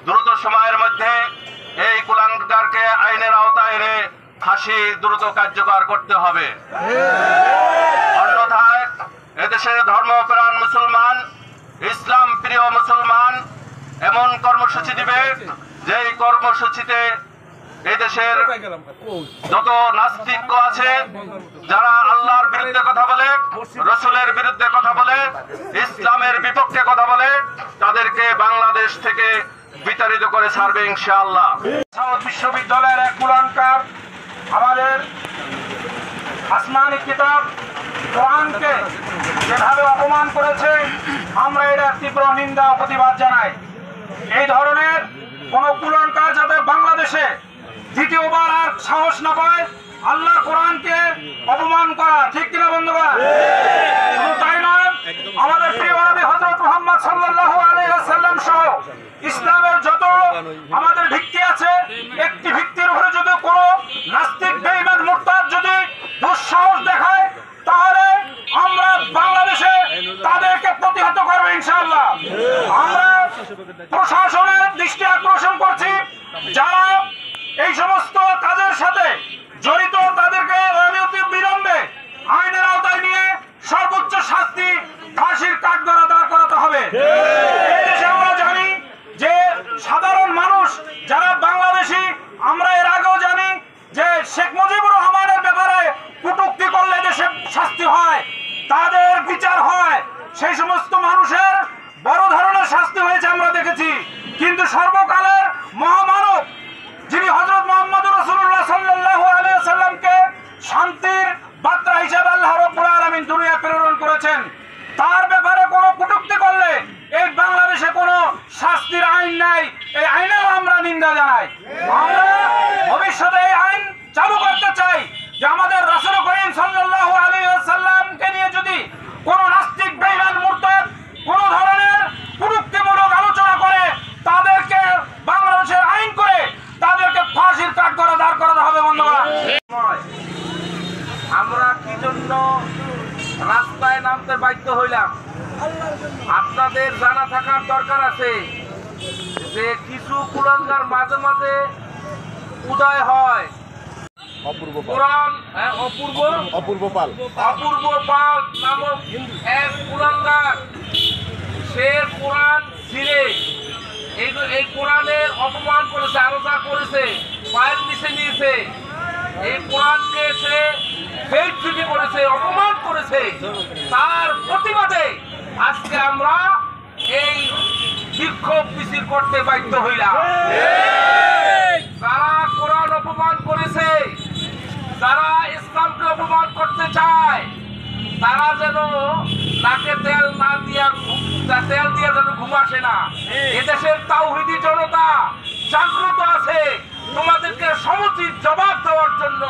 দ্রুত সময়ের মধ্যে এই কুলাঙ্গারকে আইনের আওতায় এনে ফাঁসি দ্রুত কার্যকর করতে হবে। অন্যথায় এদেশের ধর্মপ্রাণ মুসলমান, ইসলাম প্রিয় মুসলমান এমন কর্মসূচি দিবে যেই কর্মসূচিতে এদেশের যত নাস্তিক আছে, যারা আল্লাহর বিরুদ্ধে কথা বলে, রসুলের বিরুদ্ধে কথা বলে, ইসলামের বিপক্ষে কথা বলে, তাদেরকে বাংলাদেশ থেকে বিতাড়িত করে ছাড়বে ইনশাআল্লাহ। বিশ্ববিদ্যালয়ের এক কুলাঙ্গার আমাদের আসমানি কিতাব কোরআনকে যেভাবে অপমান করেছে, আমরা এর তীব্র নিন্দা ও প্রতিবাদ জানাই। এই ধরনের কোন কুলাঙ্গার যাতে বাংলাদেশে দ্বিতীয়বার আর সাহস না পায় আল্লাহর কোরআনকে অপমান করা, ঠিক কিনা বন্ধুরা? শুধু তাই নয়, আমাদের প্রিয় নবী হযরত মুহাম্মদ সাল্লাল্লাহু আলাইহি ওয়াসাল্লাম সহ ইসলামের যত আমাদের ভিত্তি আছে, একটি ভিত্তির উপরে যদি কোনো নাস্তিক বেঈমান মুরতাদ যদি দুঃসাহস দেখায়, তাহলে আমরা বাংলাদেশে তাদেরকে প্রতিহত করব ইনশাআল্লাহ। আমরা প্রশাসনের দৃষ্টি আকর্ষণ করছি, যারা এই সমস্ত কাজের সাথে জড়িত তাদেরকে অনতিবিলম্বে আইনের আওতায় নিয়ে সর্বোচ্চ শাস্তি, ফাঁসির কাঠগড়ায় দাঁড় করাতে হবে। এই দেশে আমরা জানি যে সাধারণ মানুষ যারা বাংলাদেশি, আমরা এর আগেও জানি যে শেখ মুজিবুর রহমানের ব্যাপারে কটূক্তি করলে দেশে শাস্তি হয়, তাদের বিচার হয়, সেই সমস্ত মানুষের বড় ধরনের শাস্তি হয়েছে আমরা দেখেছি। কিন্তু সর্বকালের মহামানব যিনি হযরত মুহাম্মদ রাসূলুল্লাহ সাল্লাল্লাহু আলাইহি ওয়াসাল্লামকে শান্তির বার্তা হিসেবে আল্লাহ রাব্বুল আলামিন দুনিয়া প্রেরণ করেছেন, তার ব্যাপারে কোনো কটূক্তি করলে এই বাংলাদেশে কোনো শাস্তির আইন নাই, এই আইনেও আমরা নিন্দা জানাই। আমরা ভবিষ্যতে এই আইন চালু করতে চাই যে আমাদের রাসূল করিম সাল্লাল্লাহু আলাইহি ওয়াসাল্লামকে নিয়ে যদি কোনো নাস্তিক বেঈমান মুরতাদ কোনো ধরনের কটূক্তিমূলক আলোচনা করে, তাদেরকে বাংলাদেশের আইন করে তাদেরকে ফাঁসির কাঠগড়ায় দাঁড় করাতে হবে। বন্ধুরা, আমরা কি জন্য রাস্তায় নামতে বাধ্য হইলাম আপনাদের জানা থাকার দরকার আছে যে কিছু কুলাঙ্গার মাঝে মাঝে উদয় হয়। অপূর্ব পাল নামক এক কুলাঙ্গার, সে কোরআন ছিঁড়ে এই কোরআনের অপমান করেছে, আলোচনা করেছে, পায়ের নিচে নিয়েছে, এই কোরআনকে সে বেইজ্জতি করেছে, অপমান করেছে। তার প্রতিবাদে আজকে আমরা এই বিক্ষোভ মিছিল করতে বাধ্য হইলাম। যারা কোরআন অপমান করেছে, যারা ইসলামকে অপমান করতে চায়, তারা যেন নাকে তেল না দিয়া তেল দিয়ে যেন ঘুম আসে না। এদেশের তাওহীদি জনতা জাগ্রত আছে তোমাদেরকে সমুচিত জবাব দেওয়ার জন্য।